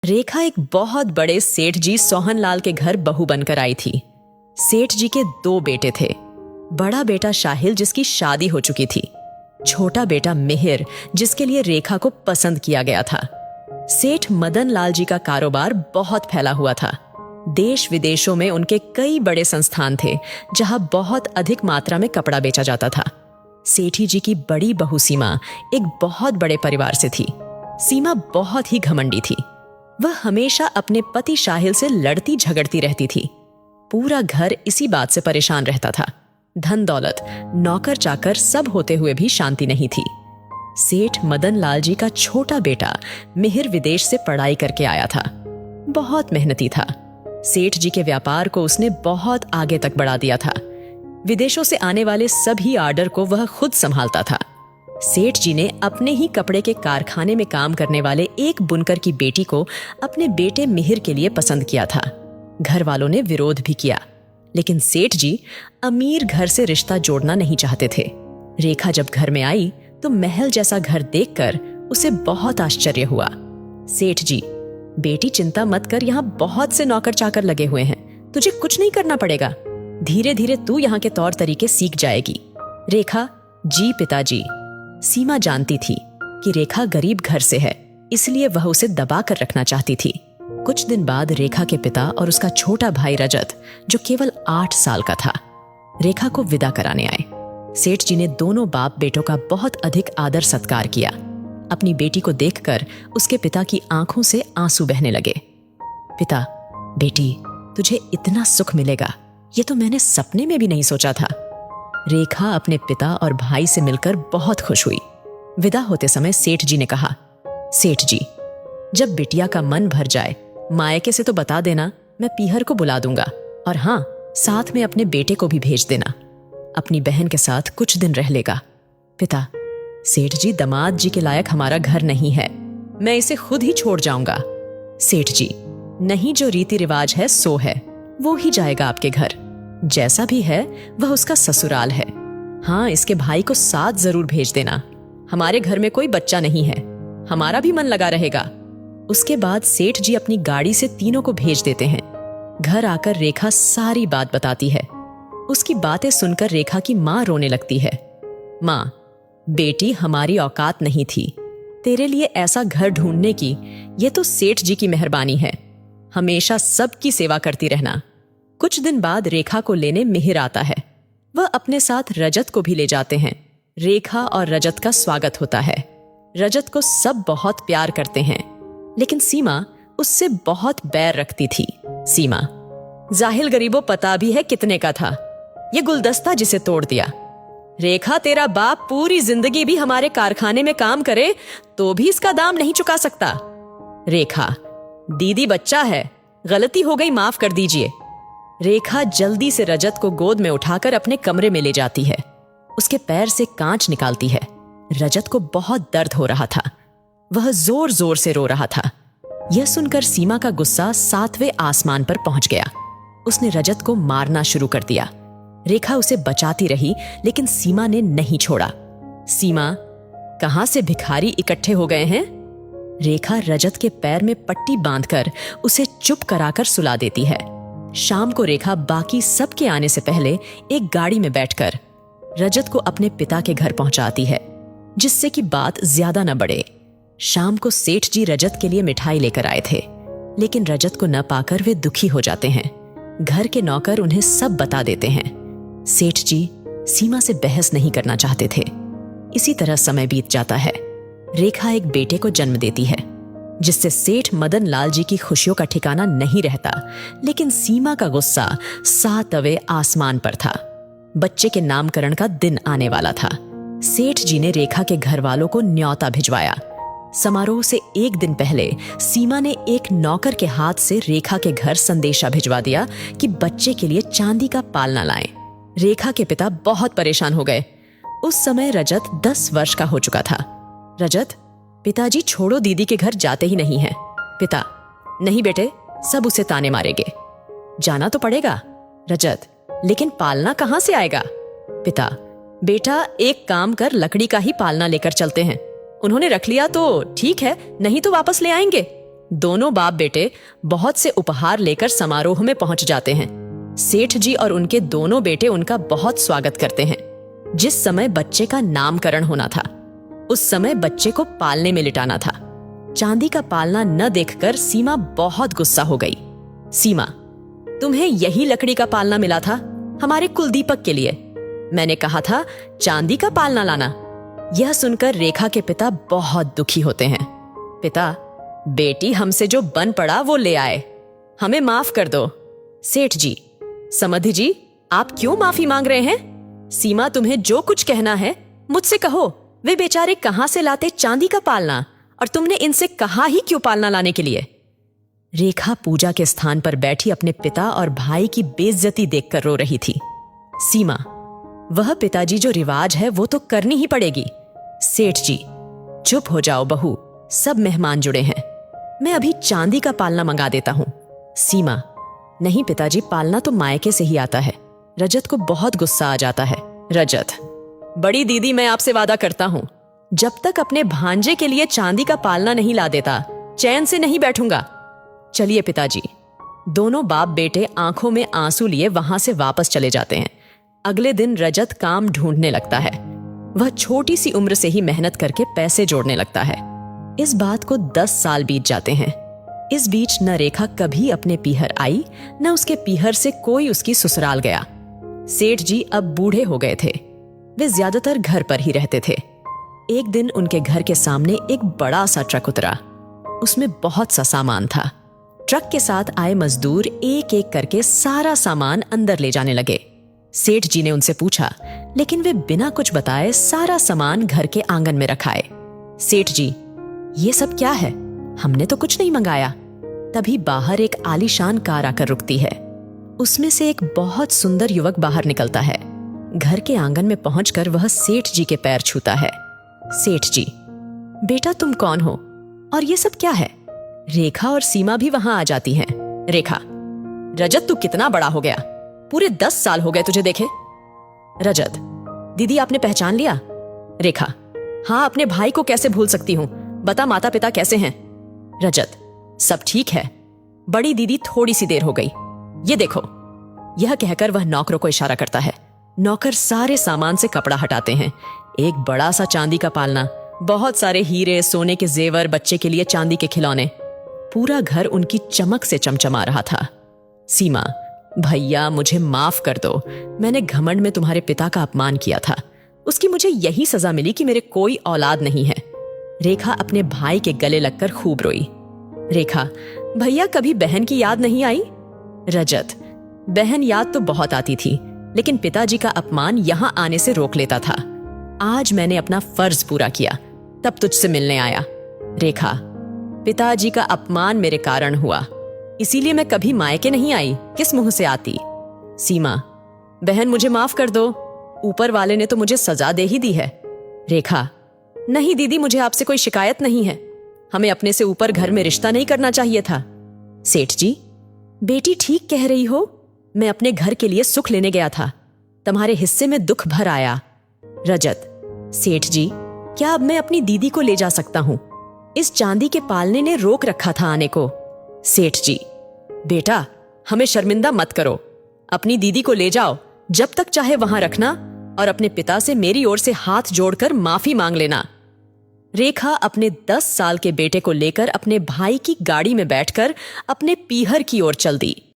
रेखा एक बहुत बड़े सेठ जी सोहनलाल के घर बहू बनकर आई थी। सेठ जी के 2 बेटे थे। बड़ा बेटा शाहिल जिसकी शादी हो चुकी थी, छोटा बेटा मिहिर जिसके लिए रेखा को पसंद किया गया था। सेठ मदन लाल जी का कारोबार बहुत फैला हुआ था। देश विदेशों में उनके कई बड़े संस्थान थे जहां बहुत अधिक मात्रा में कपड़ा बेचा जाता था। सेठी जी की बड़ी बहू सीमा एक बहुत बड़े परिवार से थी। सीमा बहुत ही घमंडी थी। वह हमेशा अपने पति शाहिल से लड़ती झगड़ती रहती थी। पूरा घर इसी बात से परेशान रहता था। धन दौलत, नौकर चाकर सब होते हुए भी शांति नहीं थी। सेठ मदन लाल जी का छोटा बेटा मिहिर विदेश से पढ़ाई करके आया था। बहुत मेहनती था। सेठ जी के व्यापार को उसने बहुत आगे तक बढ़ा दिया था। विदेशों से आने वाले सभी आर्डर को वह खुद संभालता था। सेठ जी ने अपने ही कपड़े के कारखाने में काम करने वाले एक बुनकर की बेटी को अपने बेटे मिहिर के लिए पसंद किया था। घर वालों ने विरोध भी किया, लेकिन सेठ जी अमीर घर से रिश्ता जोड़ना नहीं चाहते थे। रेखा जब घर में आई तो महल जैसा घर देखकर उसे बहुत आश्चर्य हुआ। सेठ जी, बेटी चिंता मत कर, यहाँ बहुत से नौकर चाकर लगे हुए हैं, तुझे कुछ नहीं करना पड़ेगा। धीरे धीरे तू यहाँ के तौर तरीके सीख जाएगी। रेखा, जी पिताजी। सीमा जानती थी कि रेखा गरीब घर से है, इसलिए वह उसे दबा कर रखना चाहती थी। कुछ दिन बाद रेखा के पिता और उसका छोटा भाई रजत, जो केवल 8 साल का था, रेखा को विदा कराने आए। सेठ जी ने दोनों बाप बेटों का बहुत अधिक आदर सत्कार किया। अपनी बेटी को देखकर उसके पिता की आंखों से आंसू बहने लगे। पिता, बेटी, तुझे इतना सुख मिलेगा ये तो मैंने सपने में भी नहीं सोचा था। रेखा अपने पिता और भाई से मिलकर बहुत खुश हुई। विदा होते समय सेठ जी ने कहा, सेठ जी, जब बिटिया का मन भर जाए मायके से तो बता देना, मैं पीहर को बुला दूंगा। और हाँ, साथ में अपने बेटे को भी भेज देना, अपनी बहन के साथ कुछ दिन रह लेगा। पिता, सेठ जी, दामाद जी के लायक हमारा घर नहीं है, मैं इसे खुद ही छोड़ जाऊंगा। सेठ जी, नहीं, जो रीति रिवाज है सो है, वो ही जाएगा आपके घर। जैसा भी है वह उसका ससुराल है। हाँ, इसके भाई को साथ जरूर भेज देना। हमारे घर में कोई बच्चा नहीं है, हमारा भी मन लगा रहेगा। उसके बाद सेठ जी अपनी गाड़ी से तीनों को भेज देते हैं। घर आकर रेखा सारी बात बताती है। उसकी बातें सुनकर रेखा की माँ रोने लगती है। माँ, बेटी, हमारी औकात नहीं थी तेरे लिए ऐसा घर ढूंढने की, ये तो सेठ जी की मेहरबानी है। हमेशा सबकी सेवा करती रहना। कुछ दिन बाद रेखा को लेने मिहिर आता है। वह अपने साथ रजत को भी ले जाते हैं। रेखा और रजत का स्वागत होता है। रजत को सब बहुत प्यार करते हैं, लेकिन सीमा उससे बहुत बैर रखती थी। सीमा, जाहिल गरीबों, पता भी है कितने का था ये गुलदस्ता जिसे तोड़ दिया। रेखा, तेरा बाप पूरी जिंदगी भी हमारे कारखाने में काम करे तो भी इसका दाम नहीं चुका सकता। रेखा, दीदी बच्चा है, गलती हो गई, माफ कर दीजिए। रेखा जल्दी से रजत को गोद में उठाकर अपने कमरे में ले जाती है। उसके पैर से कांच निकालती है। रजत को बहुत दर्द हो रहा था। वह जोर जोर से रो रहा था। यह सुनकर सीमा का गुस्सा 7वें आसमान पर पहुंच गया। उसने रजत को मारना शुरू कर दिया। रेखा उसे बचाती रही, लेकिन सीमा ने नहीं छोड़ा। सीमा, कहां से भिखारी इकट्ठे हो गए हैं? रेखा रजत के पैर में पट्टी बांधकर उसे चुप कराकर सुला देती है। शाम को रेखा बाकी सबके आने से पहले एक गाड़ी में बैठकर रजत को अपने पिता के घर पहुंचाती है, जिससे कि बात ज्यादा न बढ़े। शाम को सेठ जी रजत के लिए मिठाई लेकर आए थे, लेकिन रजत को न पाकर वे दुखी हो जाते हैं। घर के नौकर उन्हें सब बता देते हैं। सेठ जी सीमा से बहस नहीं करना चाहते थे। इसी तरह समय बीत जाता है। रेखा एक बेटे को जन्म देती है, जिससे सेठ मदन लाल जी की खुशियों का ठिकाना नहीं रहता, लेकिन सीमा का गुस्सा 7वें आसमान पर था। बच्चे के नामकरण का दिन आने वाला था। सेठ जी ने रेखा के घर वालों को न्योता भिजवाया। समारोह से एक दिन पहले सीमा ने एक नौकर के हाथ से रेखा के घर संदेशा भिजवा दिया कि बच्चे के लिए चांदी का पालना लाएं। रेखा के पिता बहुत परेशान हो गए। उस समय रजत 10 वर्ष का हो चुका था। रजत, पिताजी छोड़ो, दीदी के घर जाते ही नहीं है। पिता, नहीं बेटे, सब उसे ताने मारेंगे, जाना तो पड़ेगा। रजत, लेकिन पालना कहां से आएगा? पिता, बेटा एक काम कर, लकड़ी का ही पालना लेकर चलते हैं। उन्होंने रख लिया तो ठीक है, नहीं तो वापस ले आएंगे। दोनों बाप बेटे बहुत से उपहार लेकर समारोह में पहुंच जाते हैं। सेठ जी और उनके दोनों बेटे उनका बहुत स्वागत करते हैं। जिस समय बच्चे का नामकरण होना था, उस समय बच्चे को पालने में लिटाना था। चांदी का पालना न देखकर सीमा बहुत गुस्सा हो गई। सीमा, तुम्हें यही लकड़ी का पालना मिला था हमारे कुलदीपक के लिए। मैंने कहा था चांदी का पालना लाना। यह सुनकर रेखा के पिता बहुत दुखी होते हैं। पिता, बेटी हमसे जो बन पड़ा वो ले आए, हमें माफ कर दो। सेठ जी, समधि जी, आप क्यों माफी मांग रहे हैं? सीमा, तुम्हें जो कुछ कहना है मुझसे कहो। वे बेचारे कहां से लाते चांदी का पालना, और तुमने इनसे कहा ही क्यों पालना लाने के लिए? रेखा पूजा के स्थान पर बैठी अपने पिता और भाई की बेइज्जती देखकर रो रही थी। सीमा, वह पिताजी जो रिवाज है वो तो करनी ही पड़ेगी। सेठ जी, चुप हो जाओ बहू, सब मेहमान जुड़े हैं। मैं अभी चांदी का पालना मंगा देता हूं। सीमा, नहीं पिताजी, पालना तो मायके से ही आता है। रजत को बहुत गुस्सा आ जाता है। रजत, बड़ी दीदी, मैं आपसे वादा करता हूं, जब तक अपने भांजे के लिए चांदी का पालना नहीं ला देता, चैन से नहीं बैठूंगा। चलिए पिताजी। दोनों बाप बेटे आंखों में आंसू लिए वहां से वापस चले जाते हैं। अगले दिन रजत काम ढूंढने लगता है। वह छोटी सी उम्र से ही मेहनत करके पैसे जोड़ने लगता है। इस बात को 10 साल बीत जाते हैं। इस बीच न रेखा कभी अपने पीहर आई, न उसके पीहर से कोई उसकी ससुराल गया। सेठ जी अब बूढ़े हो गए थे। वे ज्यादातर घर पर ही रहते थे। एक दिन उनके घर के सामने एक बड़ा सा ट्रक उतरा। उसमें बहुत सा सामान था। ट्रक के साथ आए मजदूर एक एक करके सारा सामान अंदर ले जाने लगे। सेठ जी ने उनसे पूछा, लेकिन वे बिना कुछ बताए सारा सामान घर के आंगन में रखाए। सेठ जी, ये सब क्या है? हमने तो कुछ नहीं मंगाया। तभी बाहर एक आलीशान कार आकर रुकती है। उसमें से एक बहुत सुंदर युवक बाहर निकलता है। घर के आंगन में पहुंचकर वह सेठ जी के पैर छूता है। सेठ जी, बेटा तुम कौन हो और ये सब क्या है? रेखा और सीमा भी वहां आ जाती हैं। रेखा, रजत तू कितना बड़ा हो गया, पूरे 10 साल हो गए तुझे देखे। रजत, दीदी आपने पहचान लिया? रेखा, हाँ, अपने भाई को कैसे भूल सकती हूँ, बता माता पिता कैसे हैं? रजत, सब ठीक है, बड़ी दीदी थोड़ी सी देर हो गई, ये देखो। यह कहकर वह नौकरों को इशारा करता है। नौकर सारे सामान से कपड़ा हटाते हैं। एक बड़ा सा चांदी का पालना, बहुत सारे हीरे, सोने के जेवर, बच्चे के लिए चांदी के खिलौने। पूरा घर उनकी चमक से चमचमा रहा था। सीमा, भैया मुझे माफ कर दो, मैंने घमंड में तुम्हारे पिता का अपमान किया था। उसकी मुझे यही सजा मिली कि मेरे कोई औलाद नहीं है। रेखा अपने भाई के गले लगकर खूब रोई। रेखा, भैया कभी बहन की याद नहीं आई? रजत, बहन याद तो बहुत आती थी, लेकिन पिताजी का अपमान यहां आने से रोक लेता था। आज मैंने अपना फर्ज पूरा किया, तब तुझसे मिलने आया। रेखा, पिताजी का अपमान मेरे कारण हुआ, इसीलिए मैं कभी मायके नहीं आई, किस मुंह से आती। सीमा, बहन मुझे माफ कर दो, ऊपर वाले ने तो मुझे सजा दे ही दी है। रेखा, नहीं दीदी, मुझे आपसे कोई शिकायत नहीं है, हमें अपने से ऊपर घर में रिश्ता नहीं करना चाहिए था। सेठ जी, बेटी ठीक कह रही हो, मैं अपने घर के लिए सुख लेने गया था, तुम्हारे हिस्से में दुख भर आया। रजत, सेठ जी, क्या अब मैं अपनी दीदी को ले जा सकता हूं? इस चांदी के पालने ने रोक रखा था आने को। सेठ जी, बेटा हमें शर्मिंदा मत करो, अपनी दीदी को ले जाओ, जब तक चाहे वहां रखना, और अपने पिता से मेरी ओर से हाथ जोड़कर माफी मांग लेना। रेखा अपने 10 साल के बेटे को लेकर अपने भाई की गाड़ी में बैठकर अपने पीहर की ओर चल दी।